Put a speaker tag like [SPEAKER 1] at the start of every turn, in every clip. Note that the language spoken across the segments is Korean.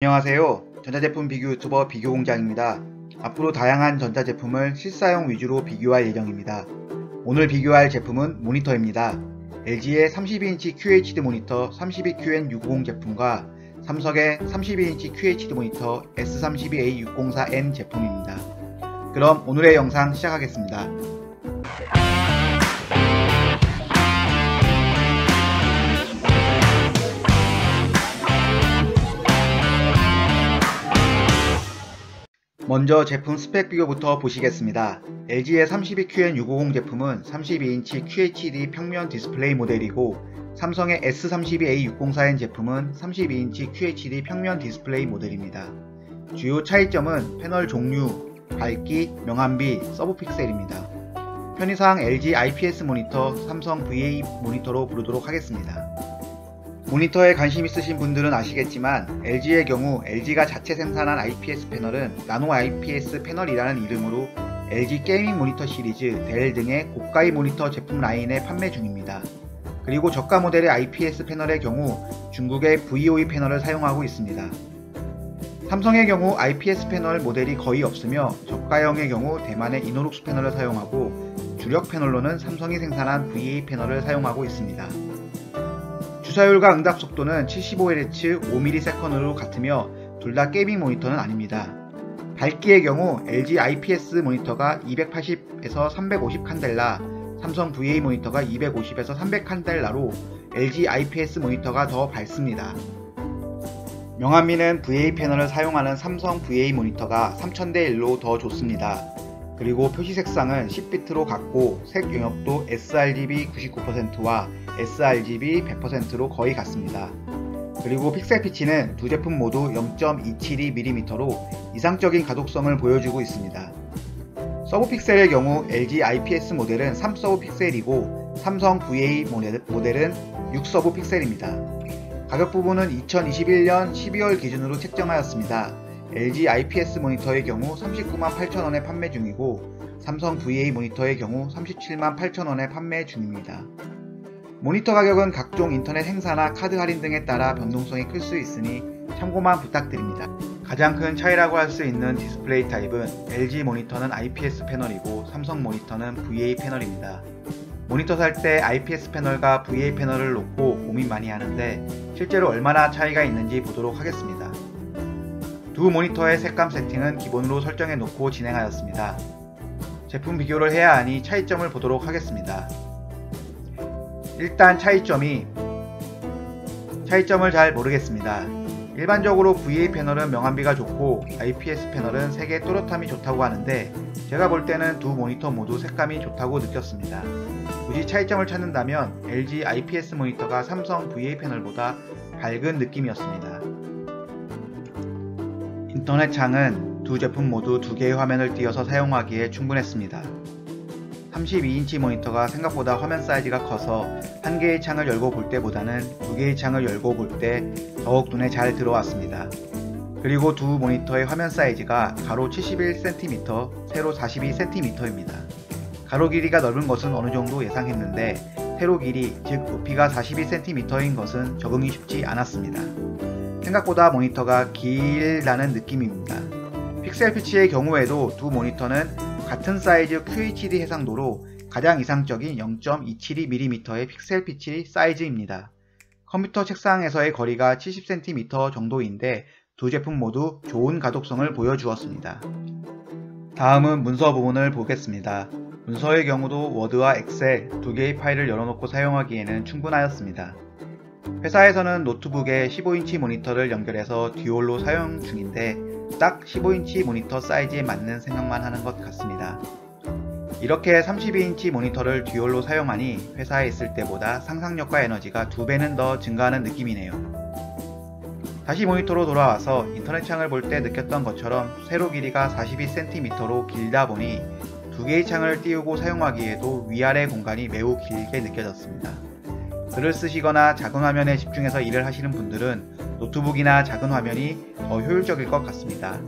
[SPEAKER 1] 안녕하세요. 전자제품 비교 유튜버 비교공장입니다. 앞으로 다양한 전자제품을 실사용 위주로 비교할 예정입니다. 오늘 비교할 제품은 모니터입니다. LG의 32인치 QHD 모니터 32QN650 제품과 삼성의 32인치 QHD 모니터 S32A604N 제품입니다. 그럼 오늘의 영상 시작하겠습니다. 먼저 제품 스펙 비교부터 보시겠습니다. LG의 32QN650 제품은 32인치 QHD 평면 디스플레이 모델이고 삼성의 S32A604N 제품은 32인치 QHD 평면 디스플레이 모델입니다. 주요 차이점은 패널 종류, 밝기, 명암비, 서브 픽셀입니다. 편의상 LG IPS 모니터, 삼성 VA 모니터로 부르도록 하겠습니다. 모니터에 관심 있으신 분들은 아시겠지만 LG의 경우 LG가 자체 생산한 IPS 패널은 나노 IPS 패널이라는 이름으로 LG 게이밍 모니터 시리즈, 델 등의 고가의 모니터 제품 라인에 판매 중입니다. 그리고 저가 모델의 IPS 패널의 경우 중국의 VOE 패널을 사용하고 있습니다. 삼성의 경우 IPS 패널 모델이 거의 없으며 저가형의 경우 대만의 이노룩스 패널을 사용하고 주력 패널로는 삼성이 생산한 VA 패널을 사용하고 있습니다. 주사율과 응답 속도는 75Hz 5ms/로 같으며 둘 다 게이밍 모니터는 아닙니다. 밝기의 경우 LG IPS 모니터가 280에서 350 칸델라, 삼성 VA 모니터가 250에서 300 칸델라로 LG IPS 모니터가 더 밝습니다. 명암비는 VA 패널을 사용하는 삼성 VA 모니터가 3000대1로 더 좋습니다. 그리고 표시 색상은 10비트로 같고 색 영역도 sRGB 99%와 sRGB 100%로 거의 같습니다. 그리고 픽셀 피치는 두 제품 모두 0.272mm로 이상적인 가독성을 보여주고 있습니다. 서브 픽셀의 경우 LG IPS 모델은 3서브 픽셀이고 삼성 VA 모델은 6서브 픽셀입니다. 가격 부분은 2021년 12월 기준으로 책정하였습니다. LG IPS 모니터의 경우 398,000원에 판매 중이고 삼성 VA 모니터의 경우 378,000원에 판매 중입니다. 모니터 가격은 각종 인터넷 행사나 카드 할인 등에 따라 변동성이 클 수 있으니 참고만 부탁드립니다. 가장 큰 차이라고 할 수 있는 디스플레이 타입은 LG 모니터는 IPS 패널이고 삼성 모니터는 VA 패널입니다. 모니터 살 때 IPS 패널과 VA 패널을 놓고 고민 많이 하는데 실제로 얼마나 차이가 있는지 보도록 하겠습니다. 두 모니터의 색감 세팅은 기본으로 설정해 놓고 진행하였습니다. 제품 비교를 해야 하니 차이점을 보도록 하겠습니다. 일단 차이점을 잘 모르겠습니다. 일반적으로 VA 패널은 명암비가 좋고 IPS 패널은 색의 또렷함이 좋다고 하는데 제가 볼 때는 두 모니터 모두 색감이 좋다고 느꼈습니다. 굳이 차이점을 찾는다면 LG IPS 모니터가 삼성 VA 패널보다 밝은 느낌이었습니다. 인터넷 창은 두 제품 모두 두 개의 화면을 띄워서 사용하기에 충분했습니다. 32인치 모니터가 생각보다 화면 사이즈가 커서 한 개의 창을 열고 볼 때보다는 두 개의 창을 열고 볼 때 더욱 눈에 잘 들어왔습니다. 그리고 두 모니터의 화면 사이즈가 가로 71cm, 세로 42cm입니다. 가로 길이가 넓은 것은 어느 정도 예상했는데 세로 길이, 즉 높이가 42cm인 것은 적응이 쉽지 않았습니다. 생각보다 모니터가 길다는 느낌입니다. 픽셀 피치의 경우에도 두 모니터는 같은 사이즈 QHD 해상도로 가장 이상적인 0.272mm의 픽셀 피치 사이즈입니다. 컴퓨터 책상에서의 거리가 70cm 정도인데 두 제품 모두 좋은 가독성을 보여주었습니다. 다음은 문서 부분을 보겠습니다. 문서의 경우도 워드와 엑셀 두 개의 파일을 열어놓고 사용하기에는 충분하였습니다. 회사에서는 노트북에 15인치 모니터를 연결해서 듀얼로 사용 중인데 딱 15인치 모니터 사이즈에 맞는 생각만 하는 것 같습니다. 이렇게 32인치 모니터를 듀얼로 사용하니 회사에 있을 때보다 상상력과 에너지가 2배는 더 증가하는 느낌이네요. 다시 모니터로 돌아와서 인터넷 창을 볼 때 느꼈던 것처럼 세로 길이가 42cm로 길다 보니 두 개의 창을 띄우고 사용하기에도 위아래 공간이 매우 길게 느껴졌습니다. 글을 쓰시거나 작은 화면에 집중해서 일을 하시는 분들은 노트북이나 작은 화면이 더 효율적일 것 같습니다.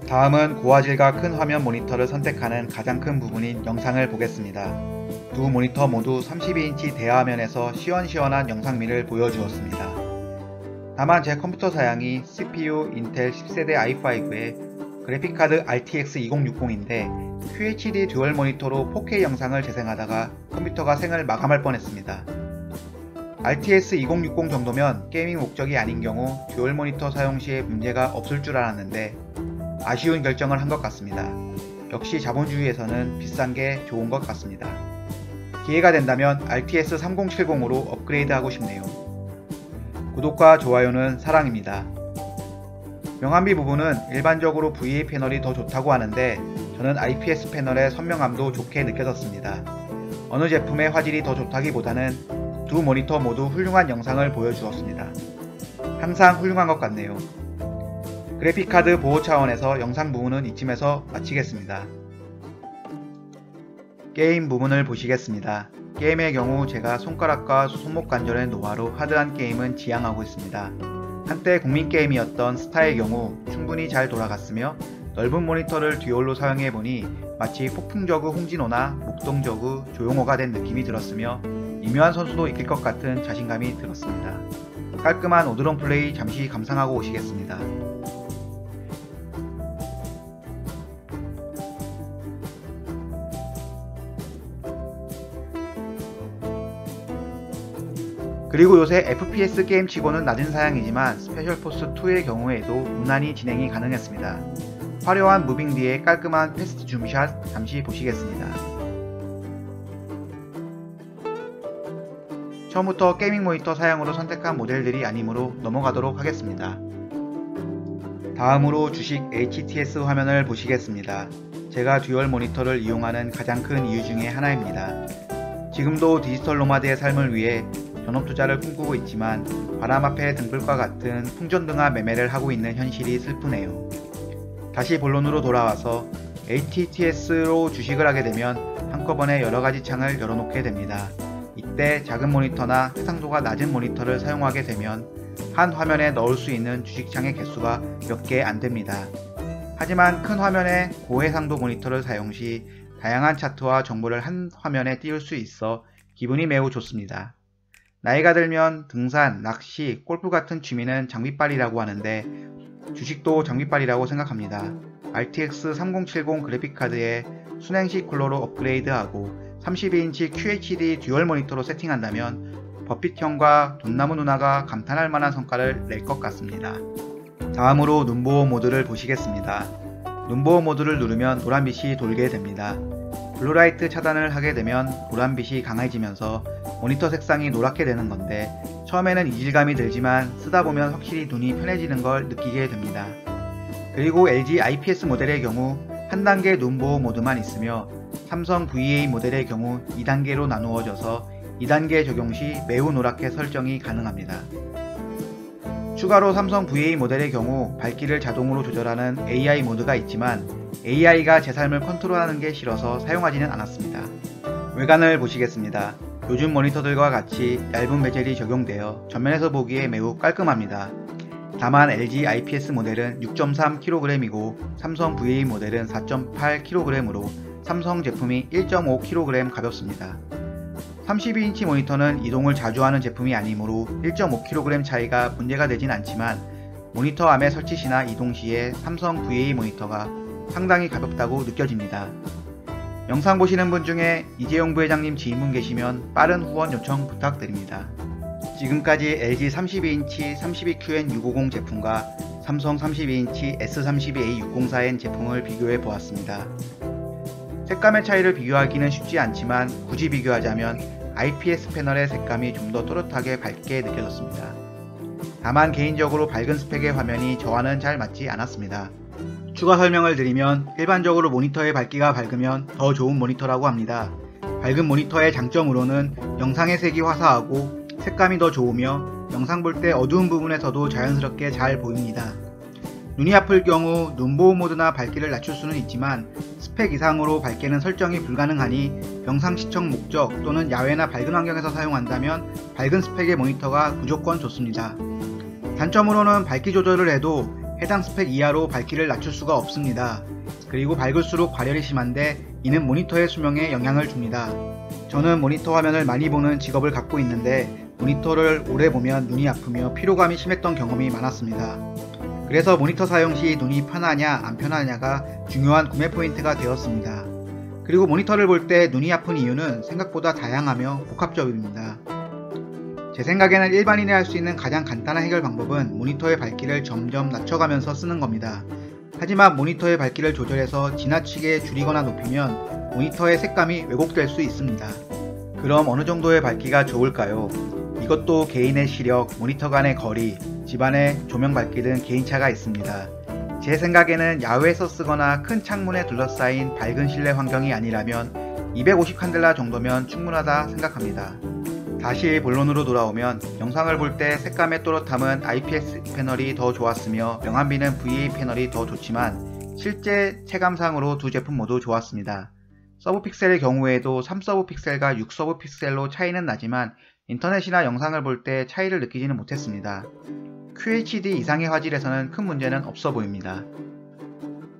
[SPEAKER 1] 다음은 고화질과 큰 화면 모니터를 선택하는 가장 큰 부분인 영상을 보겠습니다. 두 모니터 모두 32인치 대화면에서 시원시원한 영상미를 보여주었습니다. 다만 제 컴퓨터 사양이 CPU 인텔 10세대 i5에 그래픽카드 RTX 2060인데 QHD 듀얼 모니터로 4K 영상을 재생하다가 컴퓨터가 생을 마감할 뻔했습니다. RTX 2060 정도면 게이밍 목적이 아닌 경우 듀얼 모니터 사용 시에 문제가 없을 줄 알았는데 아쉬운 결정을 한 것 같습니다. 역시 자본주의에서는 비싼 게 좋은 것 같습니다. 기회가 된다면 RTX 3070으로 업그레이드 하고 싶네요. 구독과 좋아요는 사랑입니다. 명암비 부분은 일반적으로 VA 패널이 더 좋다고 하는데 저는 IPS 패널의 선명함도 좋게 느껴졌습니다. 어느 제품의 화질이 더 좋다기보다는 두 모니터 모두 훌륭한 영상을 보여주었습니다. 항상 훌륭한 것 같네요. 그래픽카드 보호 차원에서 영상 부분은 이쯤에서 마치겠습니다. 게임 부분을 보시겠습니다. 게임의 경우 제가 손가락과 손목 관절의 노화로 하드한 게임은 지향하고 있습니다. 한때 국민 게임이었던 스타의 경우 충분히 잘 돌아갔으며 넓은 모니터를 듀얼로 사용해보니 마치 폭풍저그 홍진호나 목동저그 조용호가 된 느낌이 들었으며 미묘한 선수도 이길 것 같은 자신감이 들었습니다. 깔끔한 오드런 플레이 잠시 감상하고 오시겠습니다. 그리고 요새 FPS 게임치고는 낮은 사양이지만 스페셜포스2의 경우에도 무난히 진행이 가능했습니다. 화려한 무빙 뒤에 깔끔한 패스트 줌샷 잠시 보시겠습니다. 처음부터 게이밍 모니터 사양으로 선택한 모델들이 아니므로 넘어가도록 하겠습니다. 다음으로 주식 HTS 화면을 보시겠습니다. 제가 듀얼 모니터를 이용하는 가장 큰 이유 중에 하나입니다. 지금도 디지털 노마드의 삶을 위해 전업투자를 꿈꾸고 있지만 바람 앞에 등불과 같은 풍전등화 매매를 하고 있는 현실이 슬프네요. 다시 본론으로 돌아와서 HTS로 주식을 하게 되면 한꺼번에 여러가지 창을 열어놓게 됩니다. 이때 작은 모니터나 해상도가 낮은 모니터를 사용하게 되면 한 화면에 넣을 수 있는 주식창의 개수가 몇 개 안됩니다. 하지만 큰 화면의 고해상도 모니터를 사용 시 다양한 차트와 정보를 한 화면에 띄울 수 있어 기분이 매우 좋습니다. 나이가 들면 등산, 낚시, 골프 같은 취미는 장비빨이라고 하는데 주식도 장비빨이라고 생각합니다. RTX 3070 그래픽카드에 순행식 쿨러로 업그레이드하고 32인치 QHD 듀얼 모니터로 세팅한다면 버핏형과 돈나무 누나가 감탄할 만한 성과를 낼 것 같습니다. 다음으로 눈보호 모드를 보시겠습니다. 눈보호 모드를 누르면 노란빛이 돌게 됩니다. 블루라이트 차단을 하게 되면 노란빛이 강해지면서 모니터 색상이 노랗게 되는 건데 처음에는 이질감이 들지만 쓰다보면 확실히 눈이 편해지는 걸 느끼게 됩니다. 그리고 LG IPS 모델의 경우 한 단계 눈보호 모드만 있으며 삼성 VA 모델의 경우 2단계로 나누어져서 2단계 적용 시 매우 노랗게 설정이 가능합니다. 추가로 삼성 VA 모델의 경우 밝기를 자동으로 조절하는 AI 모드가 있지만 AI가 제 삶을 컨트롤하는 게 싫어서 사용하지는 않았습니다. 외관을 보시겠습니다. 요즘 모니터들과 같이 얇은 베젤이 적용되어 전면에서 보기에 매우 깔끔합니다. 다만 LG IPS 모델은 6.3kg이고 삼성 VA 모델은 4.8kg으로 삼성 제품이 1.5kg 가볍습니다. 32인치 모니터는 이동을 자주 하는 제품이 아니므로 1.5kg 차이가 문제가 되진 않지만 모니터 암의 설치 시나 이동 시에 삼성 VA 모니터가 상당히 가볍다고 느껴집니다. 영상 보시는 분 중에 이재용 부회장님 지인분 계시면 빠른 후원 요청 부탁드립니다. 지금까지 LG 32인치 32QN650 제품과 삼성 32인치 S32A604N 제품을 비교해 보았습니다. 색감의 차이를 비교하기는 쉽지 않지만 굳이 비교하자면 IPS 패널의 색감이 좀 더 또렷하게 밝게 느껴졌습니다. 다만 개인적으로 밝은 스펙의 화면이 저와는 잘 맞지 않았습니다. 추가 설명을 드리면 일반적으로 모니터의 밝기가 밝으면 더 좋은 모니터라고 합니다. 밝은 모니터의 장점으로는 영상의 색이 화사하고 색감이 더 좋으며 영상 볼 때 어두운 부분에서도 자연스럽게 잘 보입니다. 눈이 아플 경우 눈보호 모드나 밝기를 낮출 수는 있지만 스펙 이상으로 밝게는 설정이 불가능하니 영상 시청 목적 또는 야외나 밝은 환경에서 사용한다면 밝은 스펙의 모니터가 무조건 좋습니다. 단점으로는 밝기 조절을 해도 해당 스펙 이하로 밝기를 낮출 수가 없습니다. 그리고 밝을수록 발열이 심한데 이는 모니터의 수명에 영향을 줍니다. 저는 모니터 화면을 많이 보는 직업을 갖고 있는데 모니터를 오래 보면 눈이 아프며 피로감이 심했던 경험이 많았습니다. 그래서 모니터 사용 시 눈이 편하냐 안 편하냐가 중요한 구매 포인트가 되었습니다. 그리고 모니터를 볼 때 눈이 아픈 이유는 생각보다 다양하며 복합적입니다. 제 생각에는 일반인이 할 수 있는 가장 간단한 해결 방법은 모니터의 밝기를 점점 낮춰가면서 쓰는 겁니다. 하지만 모니터의 밝기를 조절해서 지나치게 줄이거나 높이면 모니터의 색감이 왜곡될 수 있습니다. 그럼 어느 정도의 밝기가 좋을까요? 이것도 개인의 시력, 모니터 간의 거리, 집안의 조명 밝기 등 개인차가 있습니다. 제 생각에는 야외에서 쓰거나 큰 창문에 둘러싸인 밝은 실내 환경이 아니라면 250 칸델라 정도면 충분하다 생각합니다. 다시 본론으로 돌아오면 영상을 볼 때 색감의 또렷함은 IPS 패널이 더 좋았으며 명암비는 VA 패널이 더 좋지만 실제 체감상으로 두 제품 모두 좋았습니다. 서브픽셀의 경우에도 3서브픽셀과 6서브픽셀로 차이는 나지만 인터넷이나 영상을 볼 때 차이를 느끼지는 못했습니다. QHD 이상의 화질에서는 큰 문제는 없어 보입니다.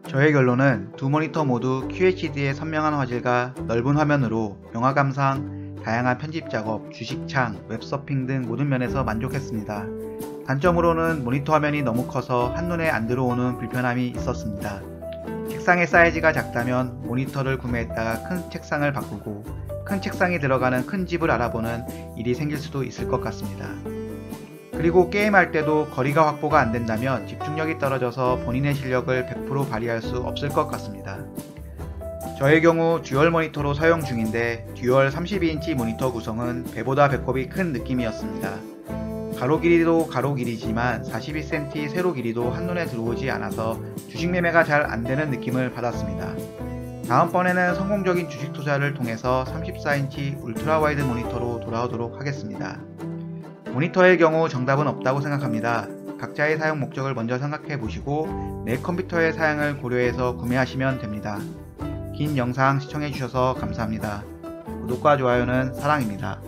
[SPEAKER 1] 저의 결론은 두 모니터 모두 QHD의 선명한 화질과 넓은 화면으로 영화 감상, 다양한 편집 작업, 주식창, 웹서핑 등 모든 면에서 만족했습니다. 단점으로는 모니터 화면이 너무 커서 한눈에 안 들어오는 불편함이 있었습니다. 책상의 사이즈가 작다면 모니터를 구매했다가 큰 책상을 바꾸고 큰 책상이 들어가는 큰 집을 알아보는 일이 생길 수도 있을 것 같습니다. 그리고 게임할 때도 거리가 확보가 안 된다면 집중력이 떨어져서 본인의 실력을 100% 발휘할 수 없을 것 같습니다. 저의 경우 듀얼 모니터로 사용 중인데 듀얼 32인치 모니터 구성은 배보다 배꼽이 큰 느낌이었습니다. 가로 길이도 가로 길이지만 42cm 세로 길이도 한눈에 들어오지 않아서 주식 매매가 잘 안되는 느낌을 받았습니다. 다음번에는 성공적인 주식 투자를 통해서 34인치 울트라 와이드 모니터로 돌아오도록 하겠습니다. 모니터의 경우 정답은 없다고 생각합니다. 각자의 사용 목적을 먼저 생각해 보시고 내 컴퓨터의 사양을 고려해서 구매하시면 됩니다. 긴 영상 시청해 주셔서 감사합니다. 구독과 좋아요는 사랑입니다.